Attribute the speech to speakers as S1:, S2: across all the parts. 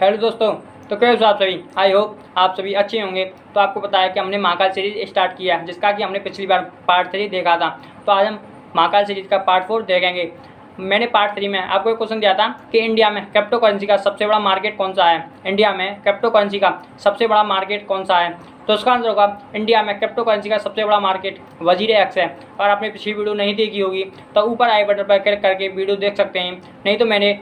S1: Hello दोस्तों, तो कैसे हो आप सभी। आई होप आप सभी अच्छे होंगे। तो आपको पता है कि हमने महाकाल सीरीज स्टार्ट किया है, जिसका कि हमने पिछली बार पार्ट 3 देखा था। तो आज हम महाकाल सीरीज का पार्ट 4 देखेंगे। मैंने पार्ट 3 में आपको एक क्वेश्चन दिया था कि इंडिया में क्रिप्टो करेंसी का सबसे बड़ा मार्केट कौन सा है। इंडिया में क्रिप्टो करेंसी का सबसे बड़ा मार्केट कौन सा है। तो उसका आंसर होगा इंडिया में क्रिप्टो करेंसी का सबसे बड़ा मार्केट वजीर एक्स है। और आपने पिछली वीडियो नहीं देखी होगी तो ऊपर आई बटन पर क्लिक करके वीडियो देख सकते हैं, नहीं तो मैंने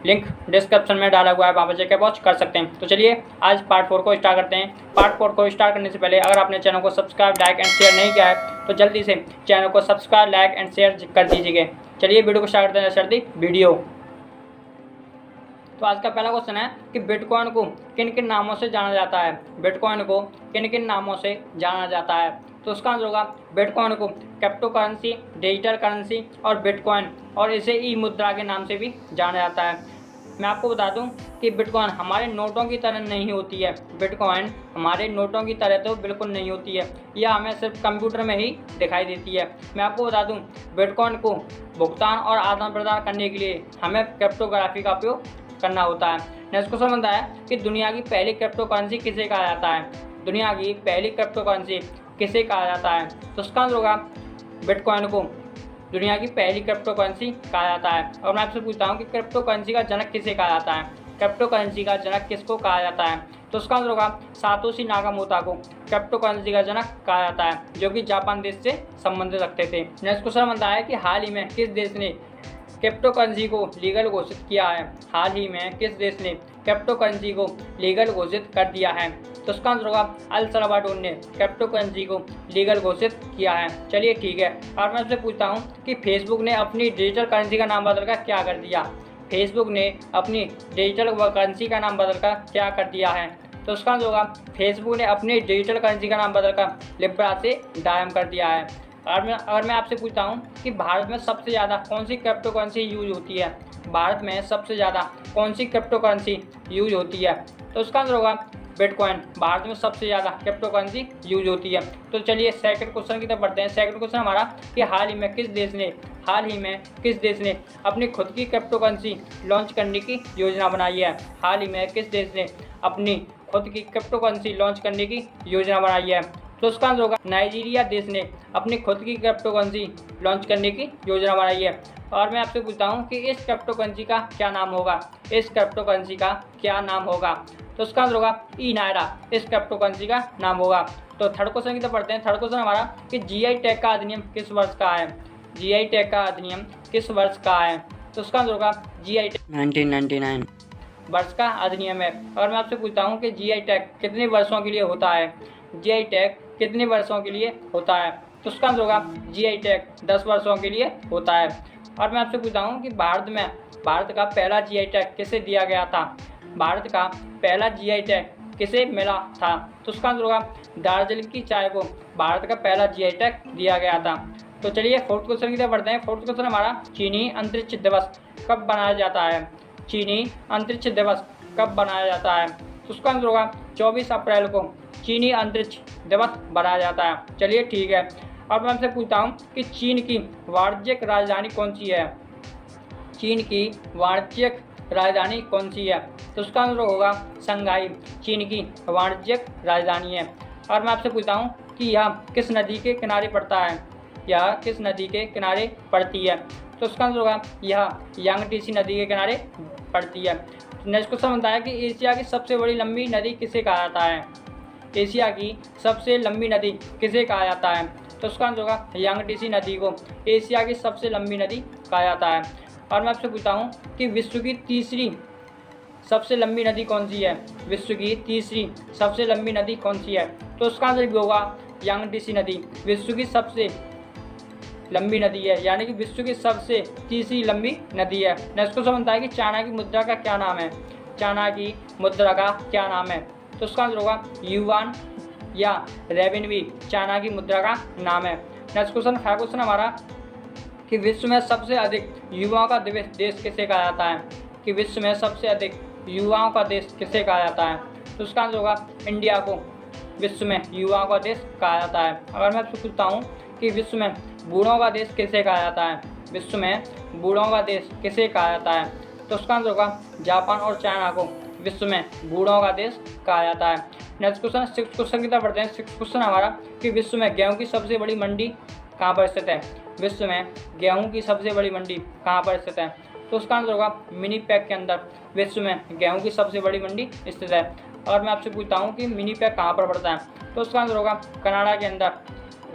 S1: लिंक डिस्क्रिप्शन में डाला हुआ है, वहाँ पर जाकर वॉच कर सकते हैं। तो चलिए आज पार्ट 4 को स्टार्ट करते हैं। पार्ट 4 को स्टार्ट करने से पहले अगर आपने चैनल को सब्सक्राइब, लाइक एंड शेयर नहीं किया है तो जल्दी से चैनल को सब्सक्राइब, लाइक एंड शेयर कर दीजिएगा। चलिए वीडियो को स्टार्ट करते हैं। सर्दी वीडियो। तो आज का पहला क्वेश्चन है कि बिटकॉइन को किन किन नामों से जाना जाता है। बिटकॉइन को किन किन नामों से जाना जाता है। तो उसका आंसर होगा बिटकॉइन को क्रिप्टो करेंसी, डिजिटल करेंसी और बिटकॉइन और इसे ई मुद्रा के नाम से भी जाना जाता है। मैं आपको बता दूं कि बिटकॉइन हमारे नोटों की तरह नहीं होती है। बिटकॉइन हमारे नोटों की तरह तो बिल्कुल नहीं होती है, यह हमें सिर्फ कंप्यूटर में ही दिखाई देती है। मैं आपको बता दूं बिटकॉइन को भुगतान और आदान प्रदान करने के लिए हमें क्रिप्टोग्राफी का उपयोग करना होता है। नेक्स्ट क्वेश्चन बनता है कि दुनिया की पहली क्रिप्टो करेंसी किसे कहा जाता है। दुनिया की पहली क्रिप्टो करेंसी किसे कहा जाता है। तो उसका आंसर होगा बिटकॉइन को दुनिया की पहली क्रिप्टो करेंसी कहा जाता है। और मैं आपसे पूछता हूँ कि क्रिप्टो करेंसी का जनक किसे कहा जाता है। क्रिप्टो करेंसी का जनक किसको कहा जाता है। तो उसका आंसर होगा सातोशी नाकामोटो को क्रिप्टो करेंसी का जनक कहा जाता है, जो कि जापान देश से संबंधित रखते थे। नेक्स्ट क्वेश्चन बनता है कि हाल ही में किस देश ने क्रिप्टो करेंसी को लीगल घोषित किया है। हाल ही में किस देश ने क्रिप्टो करेंसी को लीगल घोषित कर दिया है। तो उसका आंसर होगा अल सल्वाडोर ने क्रिप्टो करेंसी को लीगल घोषित किया है। चलिए ठीक है। और मैं आपसे पूछता हूँ कि फेसबुक ने अपनी डिजिटल करेंसी का नाम बदलकर क्या कर दिया। फेसबुक ने अपनी डिजिटल करेंसी का नाम बदलकर क्या कर दिया है। तो उसका आंसर होगा फेसबुक ने अपनी डिजिटल करेंसी का नाम बदलकर लिब्रा से डायम कर दिया है। अगर मैं आपसे पूछता हूँ कि भारत में सबसे ज़्यादा कौन सी क्रिप्टो करेंसी यूज होती है। भारत में सबसे ज़्यादा कौन सी क्रिप्टो करेंसी यूज होती है। तो उसका आंसर होगा बिटकॉइन। भारत में सबसे ज़्यादा क्रिप्टो करेंसी यूज होती है। तो चलिए सेकंड क्वेश्चन की तरफ बढ़ते हैं। सेकंड क्वेश्चन हमारा कि हाल ही में किस देश ने अपनी खुद की क्रिप्टो करेंसी लॉन्च करने की योजना बनाई है। हाल ही में किस देश ने अपनी खुद की क्रिप्टो करेंसी लॉन्च करने की योजना बनाई है। तो उसका आंसर होगा नाइजीरिया देश ने अपनी खुद की क्रिप्टो करेंसी लॉन्च करने की योजना बनाई है। और मैं आपसे पूछता हूँ कि इस क्रिप्टो करेंसी का क्या नाम होगा। इस क्रिप्टो करेंसी का क्या नाम होगा। तो उसका आंसर होगा ई नायरा इस क्रिप्टो करेंसी का नाम होगा। तो थर्ड क्वेश्चन की तरफ पढ़ते हैं। थर्ड क्वेश्चन हमारा कि जीआई टैग का अधिनियम किस वर्ष का है। जीआई टैग का अधिनियम किस वर्ष का है। तो उसका आंसर होगा जीआई टैग 1999 वर्ष का अधिनियम है। और मैं आपसे पूछता हूँ कि जीआई टैग कितने वर्षों के लिए होता है। जीआई टैग कितने वर्षों के लिए होता है। तो उसका आंसर होगा जीआई टैग 10 वर्षों के लिए होता है। और मैं आपसे पूछता हूँ कि भारत का पहला जीआई टैग किसे दिया गया था। भारत का पहला जीआई टैग किसे मिला था। तो उसका आंसर होगा दार्जिलिंग की चाय को भारत का पहला जीआई टैग दिया गया था। तो चलिए फोर्थ क्वेश्चन की तरफ बढ़ते हैं। फोर्थ क्वेश्चन हमारा चीनी अंतरिक्ष दिवस कब बनाया जाता है। चीनी अंतरिक्ष दिवस कब बनाया जाता है। तो उसका आंसर होगा 24 अप्रैल को चीनी अंतरिक्ष दिवस बनाया जाता है। चलिए ठीक है। अब मैं आपसे पूछता हूँ कि चीन की वाणिज्यिक राजधानी कौन सी है। चीन की वाणिज्यिक राजधानी कौन सी है। तो उसका आंसर होगा शंघाई चीन की वाणिज्यिक राजधानी है। और मैं आपसे पूछता हूँ कि यह किस नदी के किनारे पड़ता है। यह किस नदी के किनारे पड़ती है। तो उसका आंसर होगा यह यांगटीसी नदी के किनारे पड़ती है। नेक्स्ट क्वेश्चन बनता है कि एशिया की सबसे बड़ी लंबी नदी किसे कहा जाता है। एशिया की सबसे लंबी नदी किसे कहा जाता है। तो उसका आंसर होगा यांगटीसी नदी को एशिया की सबसे लंबी नदी कहा जाता है। और मैं आपसे पूछता हूँ कि विश्व की तीसरी सबसे लंबी नदी कौन सी है। विश्व की तीसरी सबसे लंबी नदी कौन सी है। तो उसका आंसर भी होगा यांगटीसी नदी विश्व की सबसे लंबी नदी है, यानी कि विश्व की सबसे तीसरी लंबी नदी है। नेक्स्ट क्वेश्चन बनता है कि चाइना की मुद्रा का क्या नाम है। चाइना की मुद्रा का क्या नाम है। तो उसका आंसर होगा युआन या रेवेनवी चाइना की मुद्रा का नाम है। नेक्स्ट क्वेश्चन फाइव क्वेश्चन हमारा कि विश्व में सबसे अधिक युवाओं का देश किसे कहा जाता है। कि विश्व में सबसे अधिक युवाओं का देश किसे कहा जाता है। तो उसका आंसर होगा इंडिया को विश्व में युवाओं का देश कहा जाता है। अगर मैं आपसे पूछता हूँ कि विश्व में बूढ़ों का देश किसे कहा जाता है। विश्व में बूढ़ों का देश किसे कहा जाता है। तो उसका आंसर होगा जापान और चाइना को विश्व में बूढ़ों का देश कहा जाता है। नेक्स्ट क्वेश्चन 6 क्वेश्चन की तरफ बढ़ते हैं। 6 क्वेश्चन हमारा कि विश्व में गेहूं की सबसे बड़ी मंडी कहाँ पर स्थित है। विश्व में गेहूं की सबसे बड़ी मंडी कहाँ पर स्थित है, तो उसका आंसर होगा मिनीपैक के अंदर विश्व में गेहूं की सबसे बड़ी मंडी स्थित है। और मैं आपसे पूछता हूँ कि मिनीपैक कहाँ पर पड़ता है, तो उसका आंसर होगा कनाडा के अंदर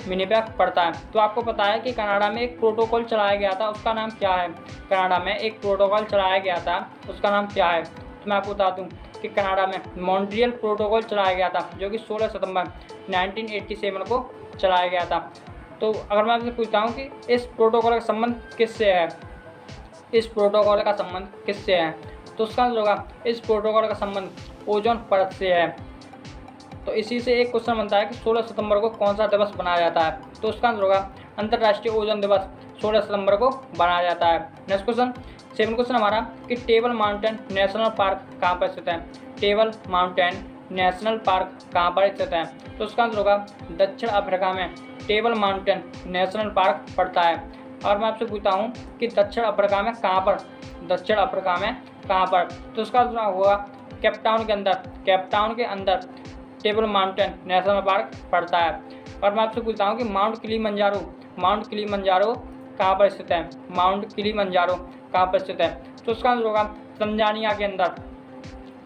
S1: मिनीपैक पड़ता है। तो आपको पता है कि कनाडा में एक प्रोटोकॉल चलाया गया था, उसका नाम क्या है। कनाडा में एक प्रोटोकॉल चलाया गया था, उसका नाम क्या है। तो मैं आपको बता दूं कि कनाडा में मॉन्ट्रियल प्रोटोकॉल चलाया गया था, जो कि 16 सितंबर 1987 को चलाया गया था। तो अगर मैं आपसे पूछता हूँ कि इस प्रोटोकॉल का संबंध किससे है, इस प्रोटोकॉल का संबंध किससे है, तो उसका आंसर होगा इस प्रोटोकॉल का संबंध ओजोन परत से है। तो इसी से एक क्वेश्चन बनता है कि 16 सितंबर को कौन सा दिवस मनाया जाता है, तो उसका आंसर होगा अंतर्राष्ट्रीय ओजोन दिवस 16 सितंबर को मनाया जाता है। नेक्स्ट क्वेश्चन 7 क्वेश्चन हमारा कि टेबल माउंटेन नेशनल पार्क कहाँ पर स्थित है। टेबल माउंटेन नेशनल पार्क कहाँ पर स्थित है, तो उसका आंसर होगा दक्षिण अफ्रीका में टेबल माउंटेन नेशनल पार्क पड़ता है। और मैं आपसे पूछता हूँ कि दक्षिण अफ्रीका में कहाँ पर, दक्षिण अफ्रीका में कहाँ पर, तो उसका आंसर होगा केपटाउन के अंदर, केपटाउन के अंदर टेबल माउंटेन नेशनल पार्क पड़ता है। और मैं आपसे पूछता हूँ कि माउंट किलिमंजारो, माउंट किलिमंजारो कहाँ पर स्थित है, माउंट किलिमंजारो कहाँ पर स्थित है, तो उसका आंसर होगा तंजानिया के अंदर,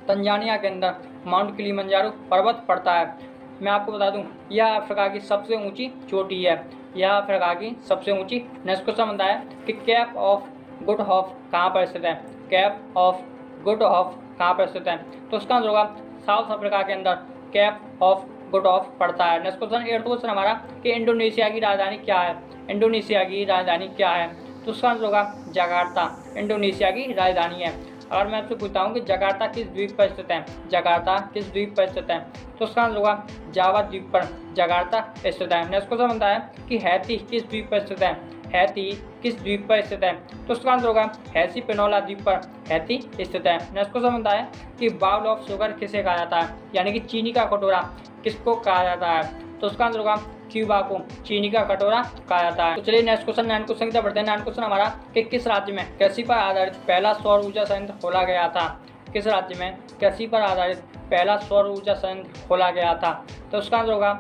S1: तंजानिया के अंदर माउंट किलिमंजारो पर्वत पड़ता है। मैं आपको बता दूं यह अफ्रीका की सबसे ऊंची चोटी है, यह अफ्रीका की सबसे ऊंची। नेक्स्ट क्वेश्चन बनता है कि कैप ऑफ गुड होप कहाँ पर स्थित है, कैप ऑफ गुड होप कहाँ पर स्थित है, तो उसका आंसर होगा साउथ अफ्रीका के अंदर कैप ऑफ गुड होप पड़ता है। नेक्स्ट क्वेश्चन 8 क्वेश्चन हमारा कि इंडोनेशिया की राजधानी क्या है, इंडोनेशिया की राजधानी क्या है, तो उसका आंसर होगा जकार्ता, इंडोनेशिया की राजधानी है। अगर मैं आपसे पूछता हूँ कि जकार्ता किस द्वीप पर स्थित है, जकार्ता किस द्वीप पर स्थित है, तो उसका आंसर होगा जावा द्वीप पर जकार्ता स्थित है। नेक्स्ट क्वेश्चन बनता है कि हैती किस द्वीप पर स्थित है, हैती किस द्वीप पर स्थित है, तो उसका आंसर होगा हैसी पेनोला द्वीप पर हैती स्थित है। नेक्स्ट क्वेश्चन बनता है कि बाउल ऑफ शुगर किसे कहा जाता है, यानी कि चीनी का कटोरा किसको कहा जाता है, तो उसका आंसर होगा क्यूबा को चीनी का कटोरा कहा जाता है। तो चलिए नेक्स्ट क्वेश्चन 9 क्वेश्चन की तरफ बढ़ते हैं। 9 क्वेश्चन हमारा कि किस राज्य में कृषि पर आधारित पहला सौर ऊर्जा संयंत्र खोला गया था, किस राज्य में कृषि पर आधारित पहला सौर ऊर्जा संयंत्र खोला गया था, तो उसका आंसर होगा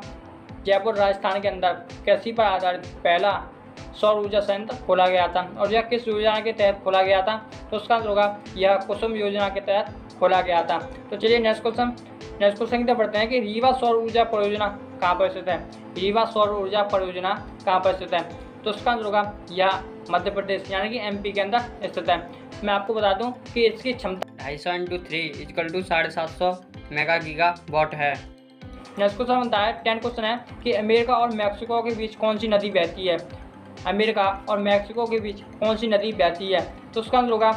S1: जयपुर राजस्थान के अंदर कृषि पर आधारित पहला सौर ऊर्जा संयंत्र खोला गया था। और यह किस योजना के तहत खोला गया था, तो उसका आंसर होगा यह कुसुम योजना के तहत खोला गया था। तो चलिए नेक्स्ट क्वेश्चन की तरफ बढ़ते हैं कि रीवा सौर ऊर्जा परियोजना कहाँ पर स्थित है, रीवा सौर ऊर्जा परियोजना कहाँ पर स्थित है, तो उसका आंसर होगा यह मध्य प्रदेश यानी कि एमपी के अंदर स्थित है। मैं आपको बता दूं कि इसकी क्षमता 250 × 3 = 750 मेगा गीगा वाट है। नेक्स्ट क्वेश्चन बनता है 10 क्वेश्चन है कि अमेरिका और मैक्सिको के बीच कौन सी नदी बहती है, अमेरिका और मैक्सिको के बीच कौन सी नदी बहती है, तो उसका आंसर होगा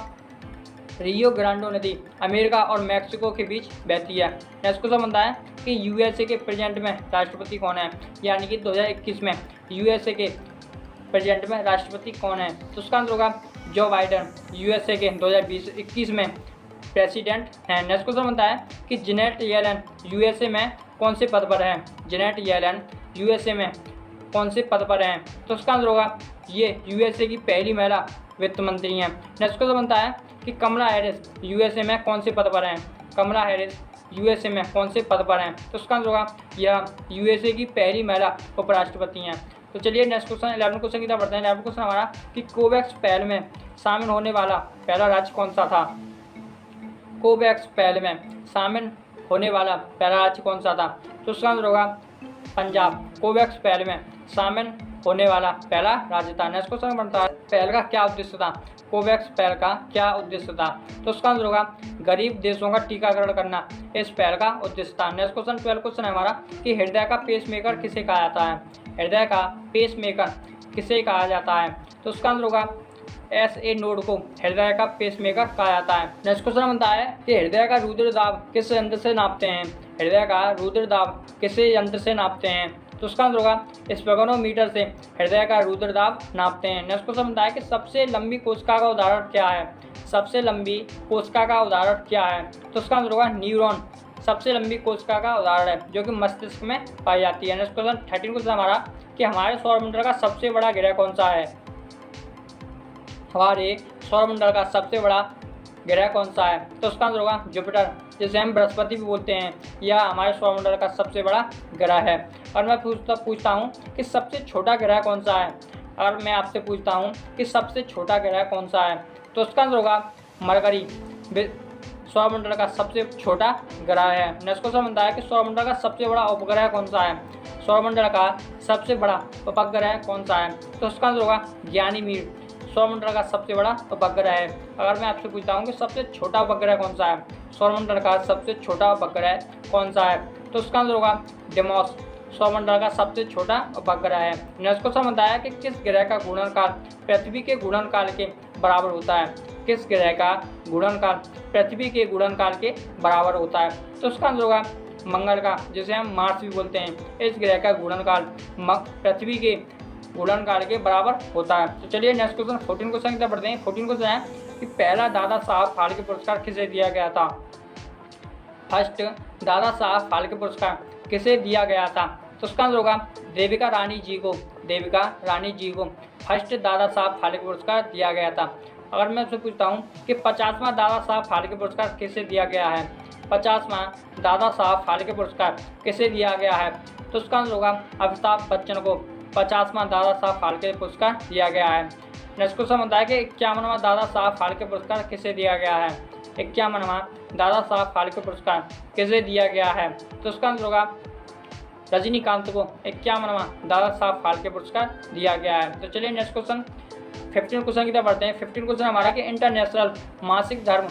S1: रियो ग्रांडे नदी अमेरिका और मैक्सिको के बीच बहती है। नेक्स्ट क्वेश्चन बनता है कि यूएसए के प्रेजेंट में राष्ट्रपति कौन है, यानी कि 2021 में यूएसए के प्रेजेंट में राष्ट्रपति कौन है, तो उसका आंसर होगा जो बाइडेन यूएसए के 2021 में प्रेसिडेंट हैं। नेक्स्ट क्वेश्चन बनता है कि जेनेट येलेन यूएसए में कौन से पद पर है, जेनेट येलेन यूएसए में कौन से पद पर हैं, तो उसका आंसर होगा ये यूएसए की पहली महिला वित्त मंत्री हैं। नेक्स्ट क्वेश्चन बनता है कि कमला हैरिस यूएसए में कौन से पद पर हैं, कमला हैरिस यूएसए में कौन से पद पर हैं, तो उसका आंसर होगा यह यूएसए की पहली महिला उपराष्ट्रपति हैं। तो चलिए नेक्स्ट क्वेश्चन 11 क्वेश्चन की तरफ बढ़ते हैं। 11 क्वेश्चन हमारा कि कोवैक्स पहल में शामिल होने वाला पहला राज्य कौन सा था, कोवैक्स पहल में शामिल होने वाला पहला राज्य कौन सा था, तो उसका आंसर होगा पंजाब, कोवैक्स पहल में शामिल होने वाला पहला राज्य था। नेक्स्ट क्वेश्चन बनता है पहल का क्या उद्देश्य था, कोवैक्स पहल का क्या उद्देश्य था, तो उसका आंसर होगा गरीब देशों का टीकाकरण करना इस पहल का उद्देश्य था। नेक्स्ट क्वेश्चन 12 क्वेश्चन है हमारा कि हृदय का पेसमेकर किसे कहा जाता है, हृदय का पेसमेकर किसे कहा जाता है, तो उसका आंसर होगा SA नोड को हृदय का पेसमेकर कहा जाता है। नेक्स्ट क्वेश्चन बनता है कि हृदय का रुधिर दाब किस यंत्र से नापते हैं, हृदय का रुधिर दाब किस यंत्र से नापते हैं, तो उसका आंसर होगा स्पेगनोमीटर से हृदय का रुधिर दाब नापते हैं। नेक्स्ट क्वेश्चन बनता है कि सबसे लंबी कोशिका का उदाहरण क्या है, सबसे लंबी कोशिका का उदाहरण क्या है, तो उसका आंसर होगा न्यूरॉन सबसे लंबी कोशिका का उदाहरण है जो कि मस्तिष्क में पाई जाती है। नेक्स्ट क्वेश्चन 13 क्वेश्चन हमारा कि हमारे सौरमंडल का सबसे बड़ा ग्रह कौन सा है, हमारे सौरमंडल का सबसे बड़ा ग्रह कौन सा है, तो उसका आंसर होगा जुपिटर जिसे हम बृहस्पति भी बोलते हैं, यह हमारे सौरमंडल का सबसे बड़ा ग्रह है। और मैं पूछता हूँ कि सबसे छोटा ग्रह कौन सा है। और मैं आपसे पूछता हूँ कि सबसे छोटा ग्रह कौन सा है, तो उसका आंसर होगा मरकरी, सौरमंडल का सबसे छोटा ग्रह है। नेक्स्ट क्वेश्चन बनता है कि सौरमंडल का सबसे बड़ा उपग्रह कौन सा है। सौरमंडल का सबसे बड़ा उपग्रह कौन सा है, तो उसका आंसर होगा गयानीमीड, सौरमंडल का सबसे बड़ा उपग्रह है। अगर मैं आपसे पूछता हूँ कि सबसे छोटा उपग्रह कौन सा है, सौरमंडल का सबसे छोटा उपग्रह कौन सा है, तो उसका आंसर होगा डेमोस, सौरमंडल का सबसे छोटा उपग्रह है। नेक्स्ट क्वेश्चन बताया कि किस ग्रह का गुणनकाल पृथ्वी के गुणनकाल के बराबर होता है। किस ग्रह का गुणनकाल पृथ्वी के गुणनकाल के बराबर होता है, तो उसका आंसर होगा मंगल का, जिसे हम मार्स भी बोलते हैं। इस ग्रह का गुणनकाल पृथ्वी के गुणनकाल के बराबर होता है। तो चलिए नेक्स्ट क्वेश्चन 14 क्वेश्चन की तरफ बढ़ते हैं। 14 क्वेश्चन है कि पहला दादा साहब फाल्के पुरस्कार किसे दिया गया था। फर्स्ट दादा साहब फाल्के पुरस्कार किसे दिया गया था, तो उसका आंसर होगा देविका रानी जी को। देविका रानी जी को फर्स्ट दादा साहब फाल्के पुरस्कार दिया गया था। अगर मैं आपसे पूछता हूँ कि 50वां दादा साहब फाल्के पुरस्कार किसे दिया गया है, 50वां दादा साहब फाल्के पुरस्कार किसे दिया गया है, तो उसका आंसर होगा अमिताभ बच्चन को 50वां दादा साहब फाल्के पुरस्कार दिया गया है। नेक्स्ट क्वेश्चन बनता है कि 51वां दादा साहब फाल्के पुरस्कार किसे दिया गया है। 51वां दादा साहब फाल्के पुरस्कार किसे दिया गया है, तो उसका आंसर होगा रजनीकांत को 51वां दादा साहब फाल्के पुरस्कार दिया गया है। तो चलिए नेक्स्ट क्वेश्चन 15 क्वेश्चन की तरफ बढ़ते हैं। 15 क्वेश्चन हमारा कि इंटरनेशनल मासिक धर्म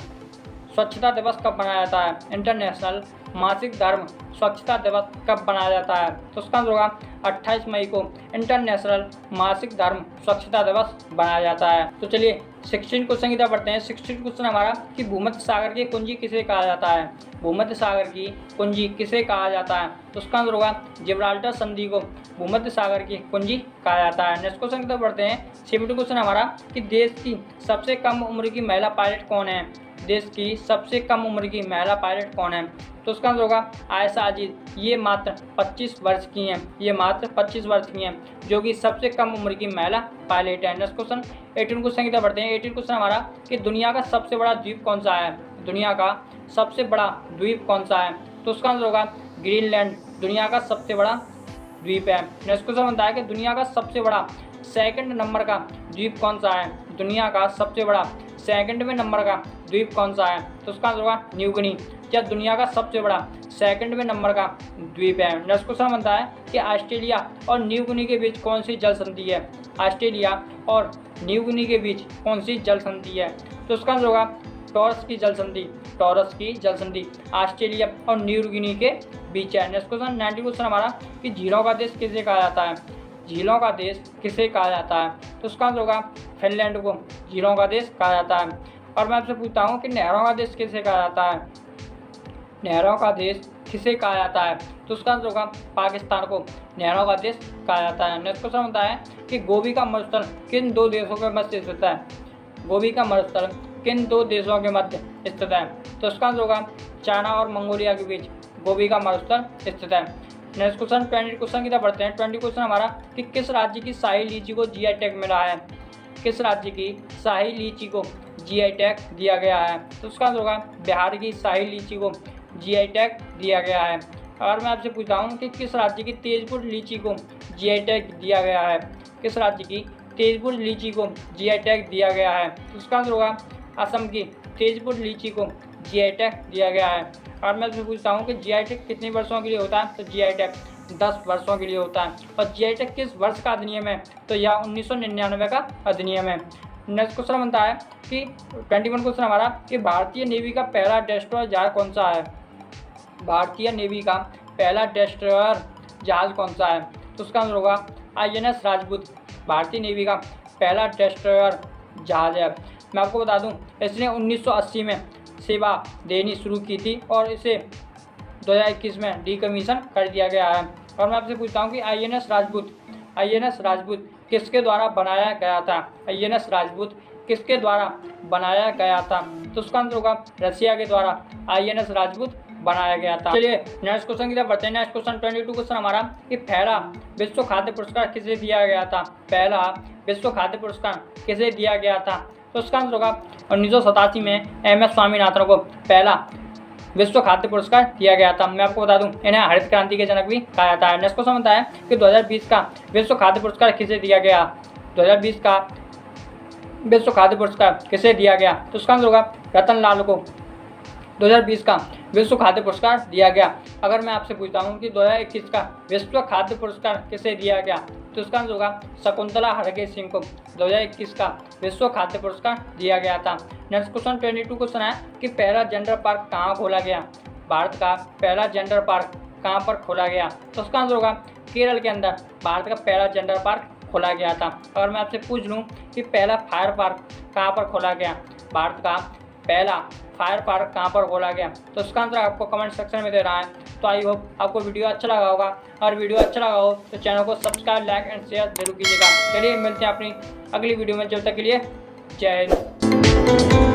S1: स्वच्छता दिवस कब मनाया जाता है। इंटरनेशनल मासिक धर्म स्वच्छता दिवस कब मनाया जाता है, तो उसका आंसर होगा 28 मई को इंटरनेशनल मासिक धर्म स्वच्छता दिवस मनाया जाता है। तो चलिए 16 क्वेश्चन की तरफ बढ़ते हैं। 16 क्वेश्चन हमारा कि भूमध्य सागर की कुंजी किसे कहा जाता है। भूमध्य सागर की कुंजी किसे कहा जाता है, तो उसका आंसर होगा जिब्राल्टर संधि को भूमध्य सागर की कुंजी कहा जाता है। नेक्स्ट क्वेश्चन की तरफ बढ़ते हैं। 17 क्वेश्चन हमारा कि देश की सबसे कम उम्र की महिला पायलट कौन है। देश की सबसे कम उम्र की महिला पायलट कौन है, तो उसका आंसर होगा आयशा अजीज। ये मात्र 25 वर्ष की हैं, ये मात्र 25 वर्ष की हैं, जो कि सबसे कम उम्र की महिला पायलट है। नेक्स्ट क्वेश्चन 18 क्वेश्चन की तरफ बढ़ते हैं। 18 क्वेश्चन हमारा कि दुनिया का सबसे बड़ा द्वीप कौन सा है। दुनिया का सबसे बड़ा द्वीप कौन सा है, तो उसका आंसर होगा ग्रीनलैंड, दुनिया का सबसे बड़ा द्वीप है। नेक्स्ट क्वेश्चन बनता है कि दुनिया का सबसे बड़ा सेकंड नंबर का द्वीप कौन सा है। दुनिया का सबसे बड़ा सेकंड में नंबर का द्वीप कौन सा है, तो उसका आंसर होगा न्यू गिनी, या दुनिया का सबसे बड़ा सेकंड में नंबर का द्वीप है। नेक्स्ट क्वेश्चन बनता है कि ऑस्ट्रेलिया और न्यू गिनी के बीच कौन सी जल संधि है। ऑस्ट्रेलिया और न्यू गिनी के बीच कौन सी जल संधि है, तो उसका आंसर होगा टॉरस की जल संधि। टॉरस की जल संधि ऑस्ट्रेलिया और न्यू गिनी के बीच है। नेक्स्ट क्वेश्चन 90 क्वेश्चन हमारा कि झीलों का देश किसे कहा जाता है। झीलों का देश किसे कहा जाता है, तो उसका आंसर होगा फिनलैंड को झीलों का देश कहा जाता है। और मैं आपसे पूछता हूँ कि नहरों का देश किसे कहा जाता है। नहरों का देश किसे कहा जाता है, तो उसका आंसर होगा पाकिस्तान को नहरों का देश कहा जाता है। नेक्स्ट क्वेश्चन होता है कि गोबी का मरुस्थल किन दो देशों के मध्य स्थित है। गोबी का मरुस्थल किन दो देशों के मध्य स्थित है, तो उसका आंसर होगा चाइना और मंगोलिया के बीच गोबी का मरुस्थल स्थित है। नेक्स्ट क्वेश्चन 20 क्वेश्चन की तरफ बढ़ते हैं। 20 क्वेश्चन हमारा कि किस राज्य की शाही लीची को जीआई टैग मिला है। किस राज्य की शाही लीची को जीआई टैग दिया गया है, तो उसका आंसर होगा बिहार की शाही लीची को जीआई टैग दिया गया है। अगर मैं आपसे पूछता हूँ कि किस राज्य की तेजपुर लीची को जीआई टैग दिया गया है। किस राज्य की तेजपुर लीची को जीआई टैग दिया गया है, तो उसका आंसर होगा असम की तेजपुर लीची को जीआई टैग दिया गया है। और मैं आपसे पूछता हूँ कि जीआई टैग कितने वर्षों के लिए होता है, तो जीआई टैग 10 वर्षों के लिए होता है। और जीआई टैग किस वर्ष का अधिनियम है, तो यह 1999 का अधिनियम है। नेक्स्ट क्वेश्चन बनता है कि 21 क्वेश्चन हमारा कि भारतीय नेवी का पहला डेस्ट्रॉयर जहाज कौन सा है। भारतीय नेवी का पहला डेस्ट्रॉयर जहाज कौन सा है, तो उसका आंसर होगा INS राजपूत। भारतीय नेवी का पहला डेस्ट्रॉयर जहाज है। मैं आपको बता दूं इसने 1980 में सेवा देनी शुरू की थी और इसे 2021 में डीकमीशन कर दिया गया है। और मैं आपसे पूछता हूँ कि INS राजपूत किसके द्वारा बनाया गया था। INS राजपूत किसके द्वारा बनाया गया था, तो उसका आंसर होगा रशिया के द्वारा INS राजपूत बनाया गया था। चलिए नेक्स्ट क्वेश्चन की तरफ बढ़ते हैं। नेक्स्ट क्वेश्चन 22 क्वेश्चन हमारा कि पहला विश्व खाद्य पुरस्कार किसे दिया गया था। पहला विश्व खाद्य पुरस्कार किसे दिया गया था, तो उसका आंसर होगा 1987 में MS स्वामीनाथन को पहला विश्व खाद्य पुरस्कार दिया गया था। मैं आपको बता दूं इन्हें हरित क्रांति के जनक भी कहा जाता है। नेक्स्ट क्वेश्चन बनता है कि 2020 का विश्व खाद्य पुरस्कार किसे दिया गया। 2020 का विश्व खाद्य पुरस्कार किसे दिया गया, तो उसका आंसर होगा रतन लाल को 2020 का विश्व खाद्य पुरस्कार दिया गया। अगर मैं आपसे पूछता हूँ कि 2021 का विश्व खाद्य पुरस्कार किसे दिया गया, तो उसका आंसर होगा शकुंतला हरगे सिंह को 2021 का विश्व खाद्य पुरस्कार दिया गया था। नेक्स्ट क्वेश्चन 22 क्वेश्चन है कि पहला जेंडर पार्क कहाँ खोला गया। भारत का पहला जेंडर पार्क कहाँ पर खोला गया, तो उसका आंसर होगा केरल के अंदर भारत का पहला जेंडर पार्क खोला गया था। अगर मैं आपसे पूछ लूँ कि पहला फायर पार्क कहाँ पर खोला गया, भारत का पहला फायर पार्क कहाँ पर खोला गया, तो उसका आंसर आपको कमेंट सेक्शन में दे रहा है। तो आई होप आपको वीडियो अच्छा लगा होगा, और वीडियो अच्छा लगा हो तो चैनल को सब्सक्राइब, लाइक एंड शेयर जरूर कीजिएगा। चलिए मिलते हैं अपनी अगली वीडियो में, जब तक के लिए जय हिंद।